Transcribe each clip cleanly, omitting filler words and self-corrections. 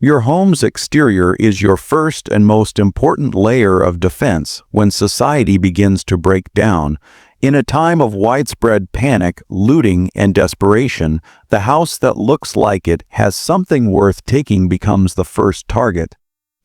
Your home's exterior is your first and most important layer of defense when society begins to break down. In a time of widespread panic, looting, and desperation, the house that looks like it has something worth taking becomes the first target.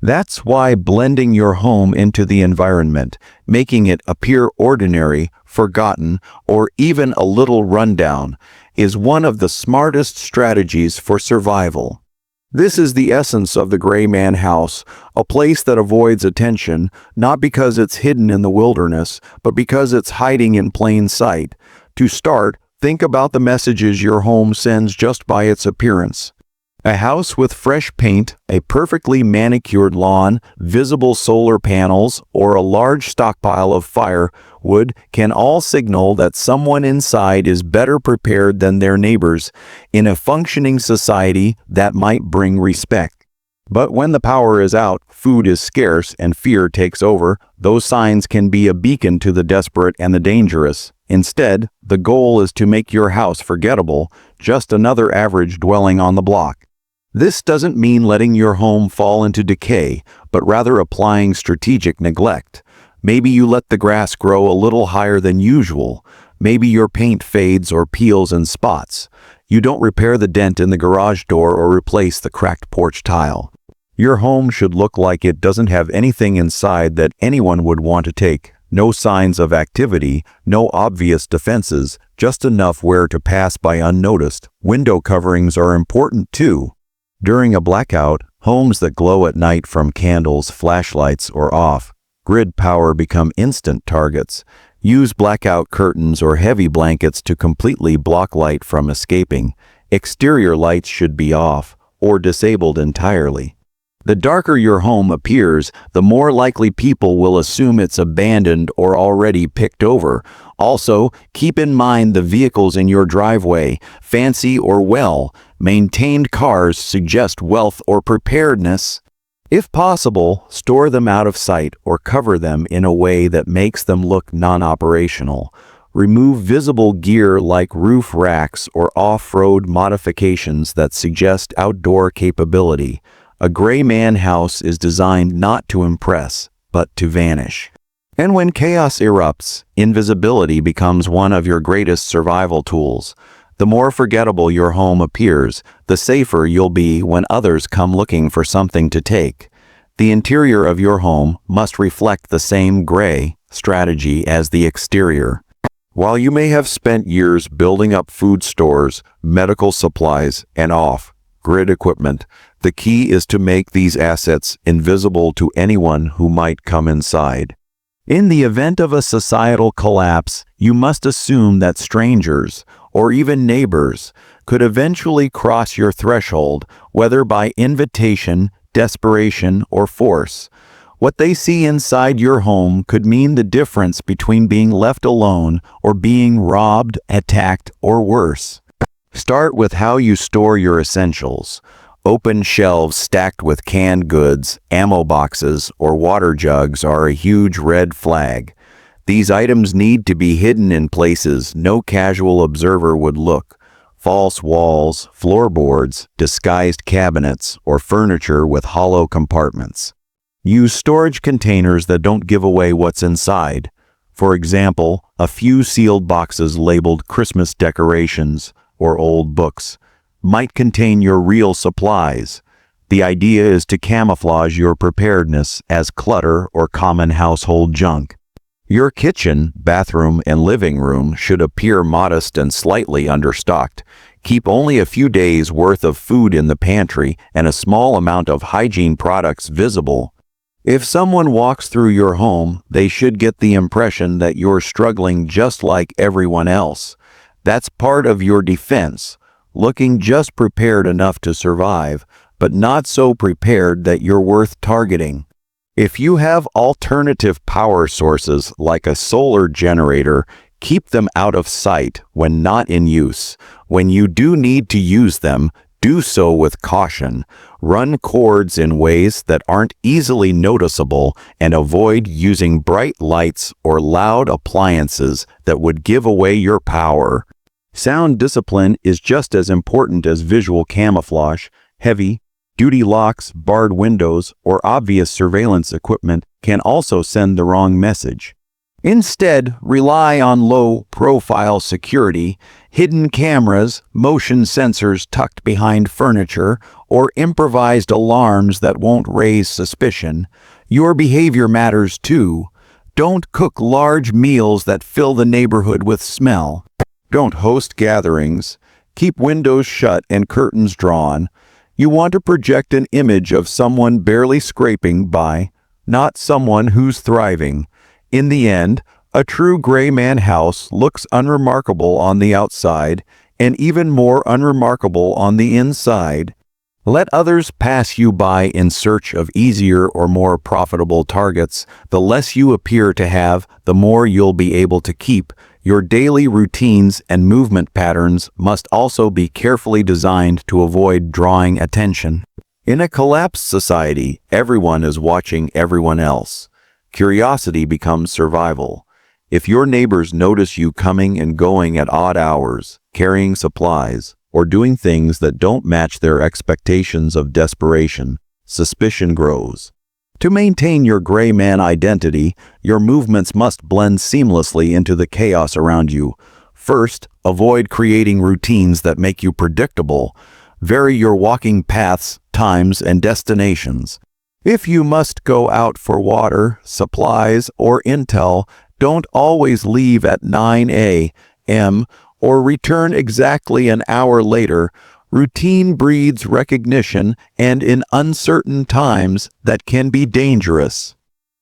That's why blending your home into the environment, making it appear ordinary, forgotten, or even a little rundown, is one of the smartest strategies for survival. This is the essence of the gray man house, a place that avoids attention, not because it's hidden in the wilderness, but because it's hiding in plain sight. To start, think about the messages your home sends just by its appearance. A house with fresh paint, a perfectly manicured lawn, visible solar panels, or a large stockpile of firewood can all signal that someone inside is better prepared than their neighbors. In a functioning society, that might bring respect. But when the power is out, food is scarce, and fear takes over, those signs can be a beacon to the desperate and the dangerous. Instead, the goal is to make your house forgettable, just another average dwelling on the block. This doesn't mean letting your home fall into decay, but rather applying strategic neglect. Maybe you let the grass grow a little higher than usual. Maybe your paint fades or peels in spots. You don't repair the dent in the garage door or replace the cracked porch tile. Your home should look like it doesn't have anything inside that anyone would want to take. No signs of activity, no obvious defenses, just enough where to pass by unnoticed. Window coverings are important too. During a blackout, homes that glow at night from candles, flashlights, or off-grid power become instant targets. Use blackout curtains or heavy blankets to completely block light from escaping. Exterior lights should be off or disabled entirely. The darker your home appears, the more likely people will assume it's abandoned or already picked over. Also, keep in mind the vehicles in your driveway, fancy or well-maintained cars suggest wealth or preparedness. If possible, store them out of sight or cover them in a way that makes them look non-operational. Remove visible gear like roof racks or off-road modifications that suggest outdoor capability. A gray man house is designed not to impress, but to vanish. And when chaos erupts, invisibility becomes one of your greatest survival tools. The more forgettable your home appears, the safer you'll be when others come looking for something to take. The interior of your home must reflect the same gray strategy as the exterior. While you may have spent years building up food stores, medical supplies, and off-grid equipment, the key is to make these assets invisible to anyone who might come inside. In the event of a societal collapse, you must assume that strangers, or even neighbors, could eventually cross your threshold, whether by invitation, desperation, or force. What they see inside your home could mean the difference between being left alone or being robbed, attacked, or worse. Start with how you store your essentials. Open shelves stacked with canned goods, ammo boxes, or water jugs are a huge red flag. These items need to be hidden in places no casual observer would look. False walls, floorboards, disguised cabinets, or furniture with hollow compartments. Use storage containers that don't give away what's inside. For example, a few sealed boxes labeled Christmas decorations or old books might contain your real supplies. The idea is to camouflage your preparedness as clutter or common household junk. Your kitchen, bathroom, and living room should appear modest and slightly understocked. Keep only a few days' worth of food in the pantry and a small amount of hygiene products visible. If someone walks through your home, they should get the impression that you're struggling just like everyone else. That's part of your defense. Looking just prepared enough to survive, but not so prepared that you're worth targeting. If you have alternative power sources like a solar generator, keep them out of sight when not in use. When you do need to use them, do so with caution. Run cords in ways that aren't easily noticeable and avoid using bright lights or loud appliances that would give away your power. Sound discipline is just as important as visual camouflage. Heavy, Duty locks, barred windows, or obvious surveillance equipment can also send the wrong message. Instead, rely on low-profile security, hidden cameras, motion sensors tucked behind furniture, or improvised alarms that won't raise suspicion. Your behavior matters too. Don't cook large meals that fill the neighborhood with smell. Don't host gatherings. Keep windows shut and curtains drawn. You want to project an image of someone barely scraping by, not someone who's thriving. In the end, a true gray man house looks unremarkable on the outside and even more unremarkable on the inside. Let others pass you by in search of easier or more profitable targets. The less you appear to have, the more you'll be able to keep. Your daily routines and movement patterns must also be carefully designed to avoid drawing attention. In a collapsed society, everyone is watching everyone else. Curiosity becomes survival. If your neighbors notice you coming and going at odd hours, carrying supplies, or doing things that don't match their expectations of desperation, suspicion grows. To maintain your gray man identity, your movements must blend seamlessly into the chaos around you. First, avoid creating routines that make you predictable. Vary your walking paths, times, and destinations. If you must go out for water, supplies, or intel, don't always leave at 9 a.m. or return exactly an hour later. Routine breeds recognition, and in uncertain times, that can be dangerous.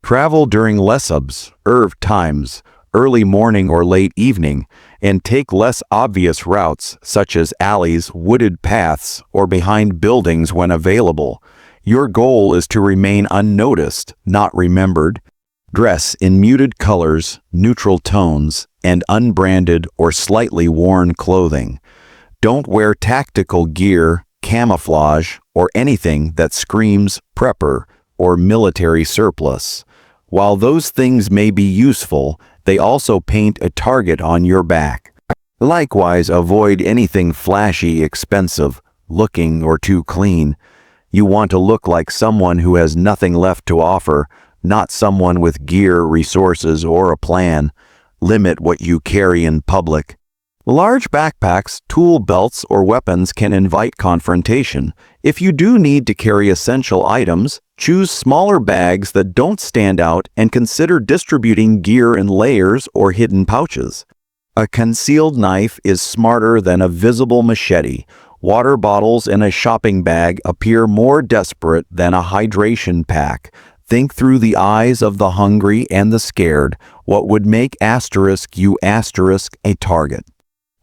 Travel during lesubs, times, early morning or late evening, and take less obvious routes such as alleys, wooded paths, or behind buildings when available. Your goal is to remain unnoticed, not remembered. Dress in muted colors, neutral tones, and unbranded or slightly worn clothing. Don't wear tactical gear, camouflage, or anything that screams prepper or military surplus. While those things may be useful, they also paint a target on your back. Likewise, avoid anything flashy, expensive, looking, or too clean. You want to look like someone who has nothing left to offer, not someone with gear, resources, or a plan. Limit what you carry in public. Large backpacks, tool belts, or weapons can invite confrontation. If you do need to carry essential items, choose smaller bags that don't stand out and consider distributing gear in layers or hidden pouches. A concealed knife is smarter than a visible machete. Water bottles in a shopping bag appear more desperate than a hydration pack. Think through the eyes of the hungry and the scared. What would make you a target?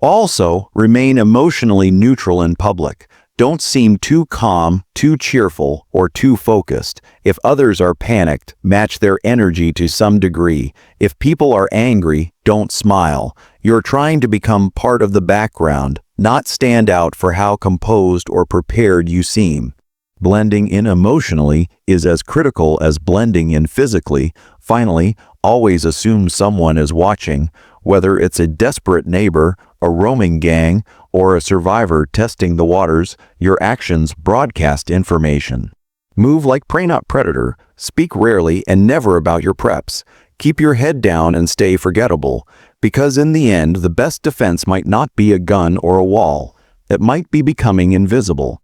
Also, remain emotionally neutral in public. Don't seem too calm, too cheerful, or too focused. If others are panicked, match their energy to some degree. If people are angry, don't smile. You're trying to become part of the background, not stand out for how composed or prepared you seem. Blending in emotionally is as critical as blending in physically. Finally, always assume someone is watching, whether it's a desperate neighbor, a roaming gang, or a survivor testing the waters. Your actions broadcast information. Move like prey not predator, speak rarely and never about your preps. Keep your head down and stay forgettable, because in the end, the best defense might not be a gun or a wall. It might be becoming invisible.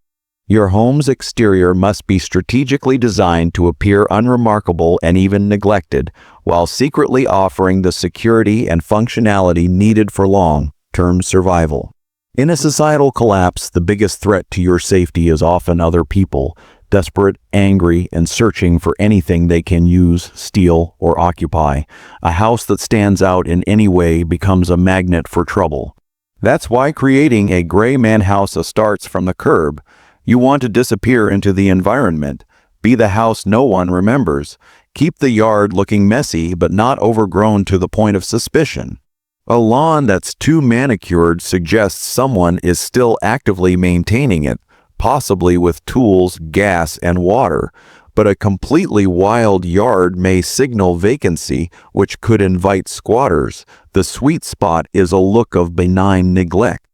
Your home's exterior must be strategically designed to appear unremarkable and even neglected, while secretly offering the security and functionality needed for long-term survival. In a societal collapse, the biggest threat to your safety is often other people, desperate, angry, and searching for anything they can use, steal, or occupy. A house that stands out in any way becomes a magnet for trouble. That's why creating a gray man house starts from the curb. You want to disappear into the environment. Be the house no one remembers. Keep the yard looking messy but not overgrown to the point of suspicion. A lawn that's too manicured suggests someone is still actively maintaining it, possibly with tools, gas, and water. But a completely wild yard may signal vacancy, which could invite squatters. The sweet spot is a look of benign neglect.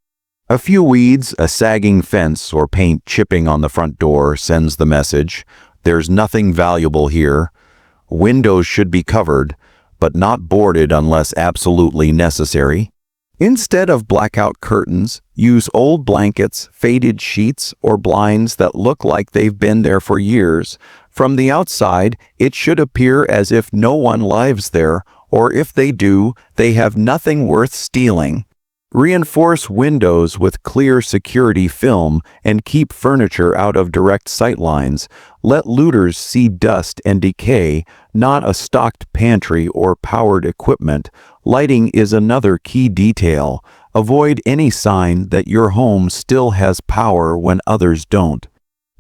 A few weeds, a sagging fence, or paint chipping on the front door sends the message, there's nothing valuable here. Windows should be covered, but not boarded unless absolutely necessary. Instead of blackout curtains, use old blankets, faded sheets, or blinds that look like they've been there for years. From the outside, it should appear as if no one lives there, or if they do, they have nothing worth stealing. Reinforce windows with clear security film and keep furniture out of direct sightlines. Let looters see dust and decay, not a stocked pantry or powered equipment. Lighting is another key detail. Avoid any sign that your home still has power when others don't.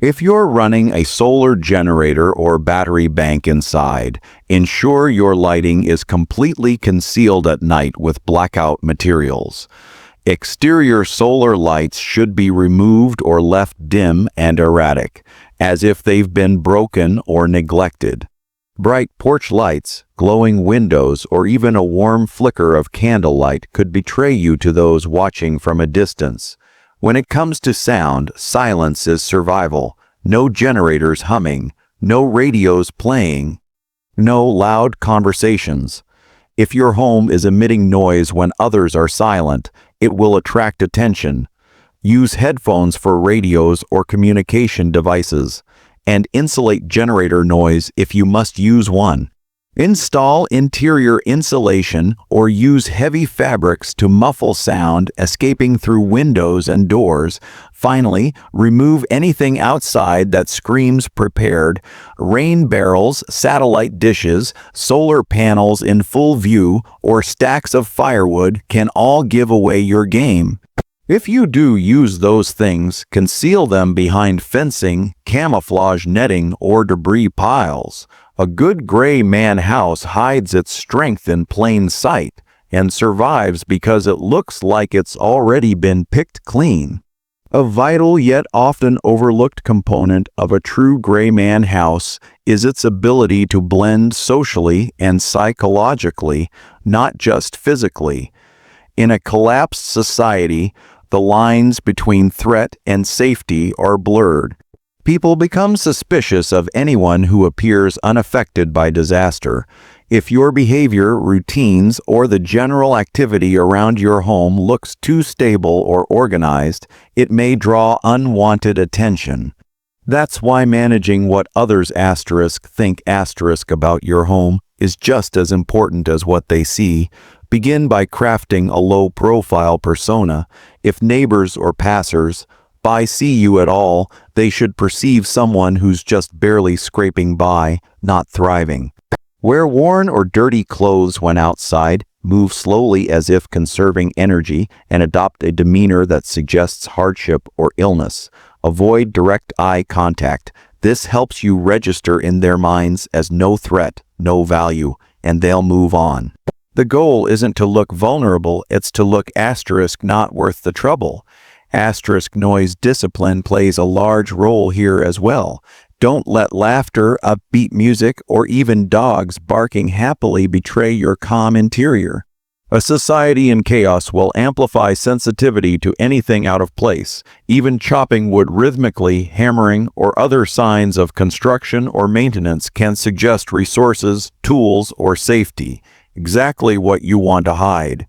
If you're running a solar generator or battery bank inside, ensure your lighting is completely concealed at night with blackout materials. Exterior solar lights should be removed or left dim and erratic, as if they've been broken or neglected. Bright porch lights, glowing windows, or even a warm flicker of candlelight could betray you to those watching from a distance. When it comes to sound, silence is survival. No generators humming, no radios playing, no loud conversations. If your home is emitting noise when others are silent, it will attract attention. Use headphones for radios or communication devices, and insulate generator noise if you must use one. Install interior insulation or use heavy fabrics to muffle sound escaping through windows and doors. Finally, remove anything outside that screams prepared. Rain barrels, satellite dishes, solar panels in full view, or stacks of firewood can all give away your game. If you do use those things, conceal them behind fencing, camouflage netting, or debris piles. A good gray man house hides its strength in plain sight and survives because it looks like it's already been picked clean. A vital yet often overlooked component of a true gray man house is its ability to blend socially and psychologically, not just physically. In a collapsed society, the lines between threat and safety are blurred. People become suspicious of anyone who appears unaffected by disaster. If your behavior, routines, or the general activity around your home looks too stable or organized, it may draw unwanted attention. That's why managing what others think about your home is just as important as what they see. Begin by crafting a low-profile persona. If neighbors or passers see you at all, they should perceive someone who's just barely scraping by, not thriving. Wear worn or dirty clothes when outside, move slowly as if conserving energy, and adopt a demeanor that suggests hardship or illness. Avoid direct eye contact. This helps you register in their minds as no threat, no value, and they'll move on. The goal isn't to look vulnerable, it's to look not worth the trouble. Noise discipline plays a large role here as well. Don't let laughter, upbeat music, or even dogs barking happily betray your calm interior. A society in chaos will amplify sensitivity to anything out of place. Even chopping wood rhythmically, hammering, or other signs of construction or maintenance can suggest resources, tools, or safety. Exactly what you want to hide.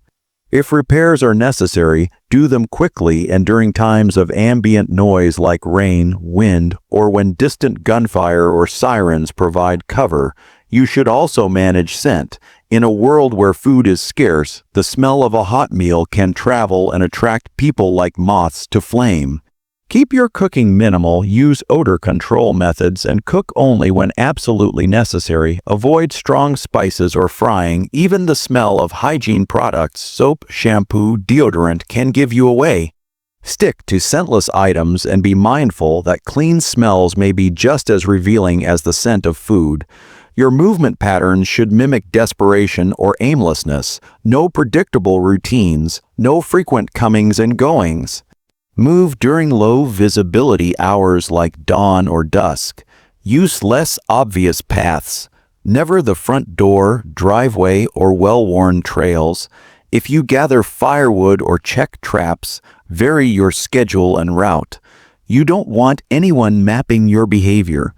If repairs are necessary, do them quickly and during times of ambient noise like rain, wind, or when distant gunfire or sirens provide cover. You should also manage scent. In a world where food is scarce, the smell of a hot meal can travel and attract people like moths to flame. Keep your cooking minimal, use odor control methods, and cook only when absolutely necessary. Avoid strong spices or frying. Even the smell of hygiene products, soap, shampoo, deodorant can give you away. Stick to scentless items and be mindful that clean smells may be just as revealing as the scent of food. Your movement patterns should mimic desperation or aimlessness. No predictable routines, no frequent comings and goings. Move during low visibility hours like dawn or dusk. Use less obvious paths. Never the front door, driveway, or well-worn trails. If you gather firewood or check traps, Vary your schedule and route. You don't want anyone mapping your behavior.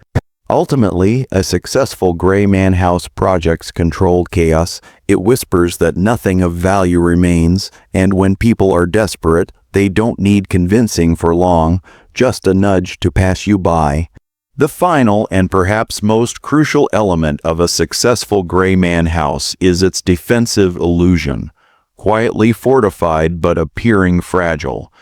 Ultimately, a successful gray man house projects controlled chaos. It whispers that nothing of value remains, and when people are desperate, they don't need convincing for long, just a nudge to pass you by. The final and perhaps most crucial element of a successful gray man house is its defensive illusion, quietly fortified but appearing fragile.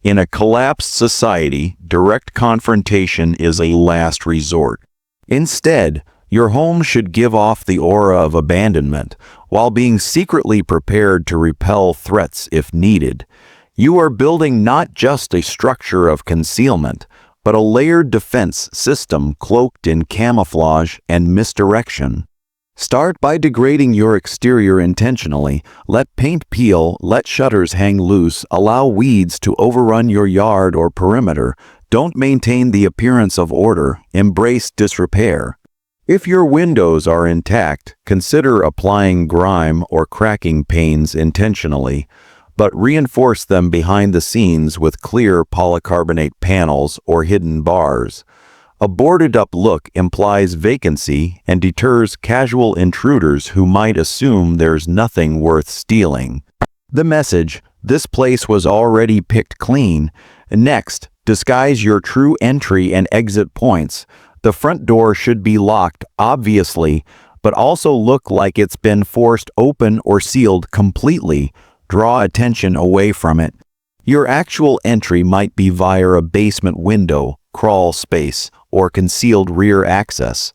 In a collapsed society, direct confrontation is a last resort. Instead, your home should give off the aura of abandonment, while being secretly prepared to repel threats if needed. You are building not just a structure of concealment, but a layered defense system cloaked in camouflage and misdirection. Start by degrading your exterior intentionally. Let paint peel, let shutters hang loose, allow weeds to overrun your yard or perimeter. Don't maintain the appearance of order, embrace disrepair. If your windows are intact, consider applying grime or cracking panes intentionally, but reinforce them behind the scenes with clear polycarbonate panels or hidden bars. A boarded-up look implies vacancy and deters casual intruders who might assume there's nothing worth stealing. The message, "This place was already picked clean." Next, disguise your true entry and exit points. The front door should be locked, obviously, but also look like it's been forced open or sealed completely. Draw attention away from it. Your actual entry might be via a basement window, crawl space, or concealed rear access.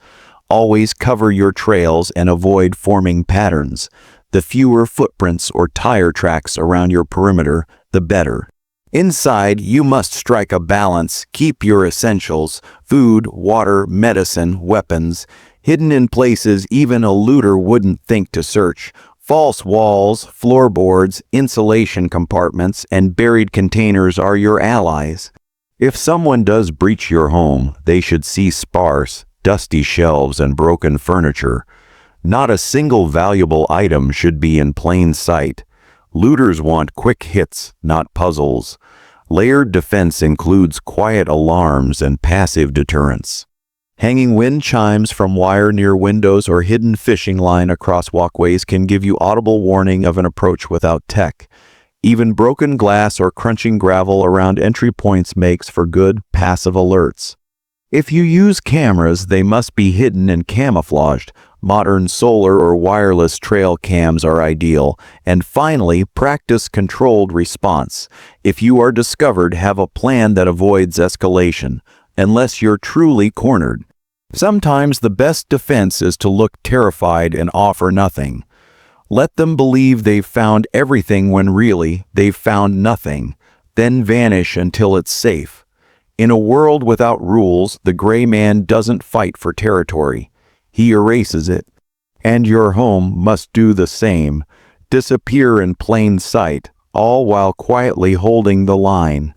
Always cover your trails and avoid forming patterns. The fewer footprints or tire tracks around your perimeter, the better. Inside, you must strike a balance. Keep your essentials, food, water, medicine, weapons, hidden in places even a looter wouldn't think to search. False walls, floorboards, insulation compartments, and buried containers are your allies. If someone does breach your home, they should see sparse, dusty shelves and broken furniture. Not a single valuable item should be in plain sight. Looters want quick hits, not puzzles. Layered defense includes quiet alarms and passive deterrence. Hanging wind chimes from wire near windows or hidden fishing line across walkways can give you audible warning of an approach without tech. Even broken glass or crunching gravel around entry points makes for good, passive alerts. If you use cameras, they must be hidden and camouflaged. Modern solar or wireless trail cams are ideal. And finally, practice controlled response. If you are discovered, have a plan that avoids escalation, unless you're truly cornered. Sometimes the best defense is to look terrified and offer nothing. Let them believe they've found everything when really they've found nothing. Then vanish until it's safe. In a world without rules, the gray man doesn't fight for territory. He erases it. And your home must do the same. Disappear in plain sight, all while quietly holding the line.